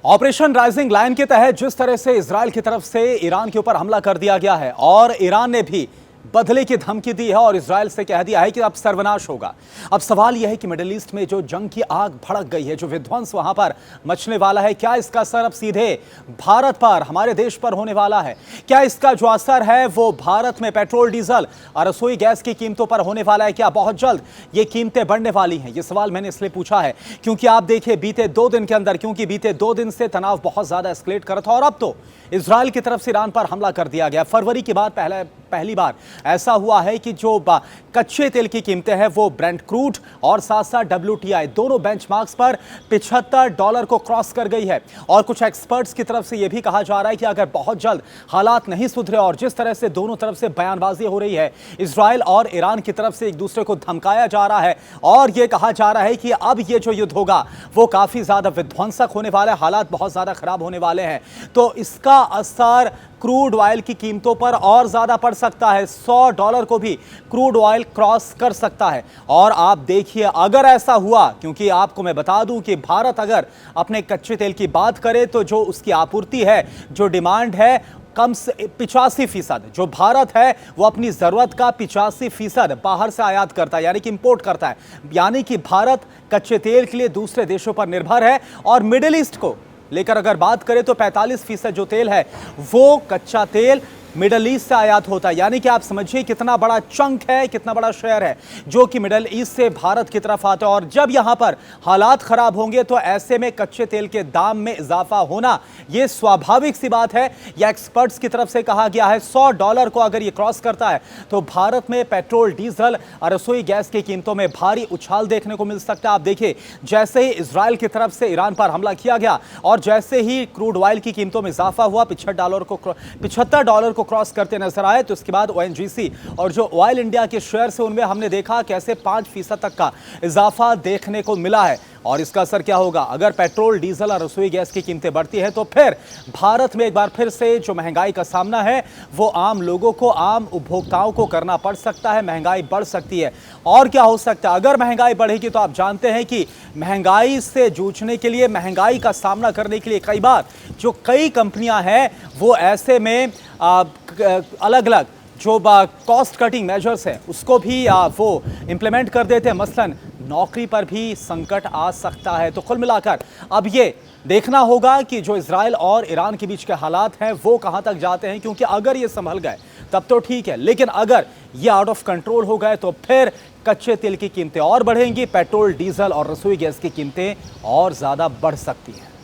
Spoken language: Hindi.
ऑपरेशन राइजिंग लायन के तहत जिस तरह से इजराइल की तरफ से ईरान के ऊपर हमला कर दिया गया है और ईरान ने भी बदले की धमकी दी है और इजराइल से कह दिया है कि अब सर्वनाश होगा। अब सवाल यह है कि मिडिल ईस्ट में जो जंग की आग भड़क गई है, जो विध्वंस वहां पर मचने वाला है, क्या इसका असर अब सीधे भारत पर, हमारे देश पर होने वाला है? क्या इसका जो असर है वो भारत में पेट्रोल, डीजल और रसोई गैस की कीमतों पर होने वाला है? क्या बहुत जल्द ये कीमतें बढ़ने वाली हैं? ये सवाल मैंने इसलिए पूछा है क्योंकि आप देखिए बीते 2 दिन के अंदर, क्योंकि बीते 2 दिन से तनाव बहुत ज्यादा एस्केलेट कर रहा था और अब तो इजराइल की तरफ से ईरान पर हमला कर दिया गया। फरवरी के बाद पहली बार ऐसा हुआ है कि जो कच्चे तेल की कीमतें हैं वो ब्रेंट क्रूड और साथ साथ WTI दोनों बेंचमार्क्स पर $75 को क्रॉस कर गई है। और कुछ एक्सपर्ट्स की तरफ से यह भी कहा जा रहा है कि अगर बहुत जल्द हालात नहीं सुधरे और जिस तरह से दोनों तरफ से बयानबाजी हो रही है, इजराइल और ईरान की तरफ से एक दूसरे को धमकाया जा रहा है और यह कहा जा रहा है कि अब ये जो युद्ध होगा वो काफी ज्यादा विध्वंसक होने वाला है, हालात बहुत ज्यादा खराब होने वाले हैं। तो इसका असर क्रूड ऑयल की कीमतों पर और ज्यादा पड़ सकता है। $100 को भी क्रूड ऑयल क्रॉस कर सकता है। और आप देखिए अगर ऐसा हुआ, क्योंकि आपको मैं बता दूं कि भारत अगर अपने कच्चे तेल की बात करे तो जो उसकी आपूर्ति है, जो डिमांड है, कम से 85% जो भारत है वो अपनी जरूरत का 85% बाहर से आयात करता है, यानी कि इंपोर्ट करता है। यानी कि भारत कच्चे तेल के लिए दूसरे देशों पर निर्भर है। और मिडिल ईस्ट को लेकर अगर बात करें तो 45% जो तेल है वो कच्चा तेल मिडल ईस्ट से आयात होता है। यानी कि आप समझिए कितना बड़ा चंक है, कितना बड़ा शेयर है जो कि मिडल ईस्ट से भारत की तरफ आता है। और जब यहां पर हालात खराब होंगे तो ऐसे में कच्चे तेल के दाम में इजाफा होना यह स्वाभाविक सी बात है। या एक्सपर्ट्स की तरफ से कहा गया है $100 को अगर ये क्रॉस करता है तो भारत में पेट्रोल, डीजल और रसोई गैस की कीमतों में भारी उछाल देखने को मिल सकता है। आप देखिए जैसे ही इजराइल की तरफ से ईरान पर हमला किया गया और जैसे ही क्रूड ऑयल की कीमतों में इजाफा हुआ, $75 को क्रॉस करते नजर आए, तो इसके बाद ONGC और जो ऑयल इंडिया के शेयर से उनमें हमने देखा कैसे 5% तक का इजाफा देखने को मिला है। और इसका असर क्या होगा? अगर पेट्रोल, डीजल और रसोई गैस की कीमतें बढ़ती हैं तो फिर भारत में एक बार फिर से जो महंगाई का सामना है वो आम लोगों को, आम उपभोक्ताओं को करना पड़ सकता है। महंगाई बढ़ सकती है। और क्या हो सकता है अगर महंगाई बढ़ेगी? तो आप जानते हैं कि महंगाई से जूझने के लिए, महंगाई का सामना करने के लिए कई बार जो कई कंपनियां हैं वो ऐसे में अलग अलग जो कॉस्ट कटिंग मेजर्स है उसको भी वो इंप्लीमेंट कर देते हैं। मसलन नौकरी पर भी संकट आ सकता है। तो कुल मिलाकर अब ये देखना होगा कि जो इजराइल और ईरान के बीच के हालात हैं वो कहां तक जाते हैं, क्योंकि अगर ये संभल गए तब तो ठीक है, लेकिन अगर ये आउट ऑफ कंट्रोल हो गए तो फिर कच्चे तेल की कीमतें और बढ़ेंगी, पेट्रोल, डीजल और रसोई गैस की कीमतें और ज्यादा बढ़ सकती हैं।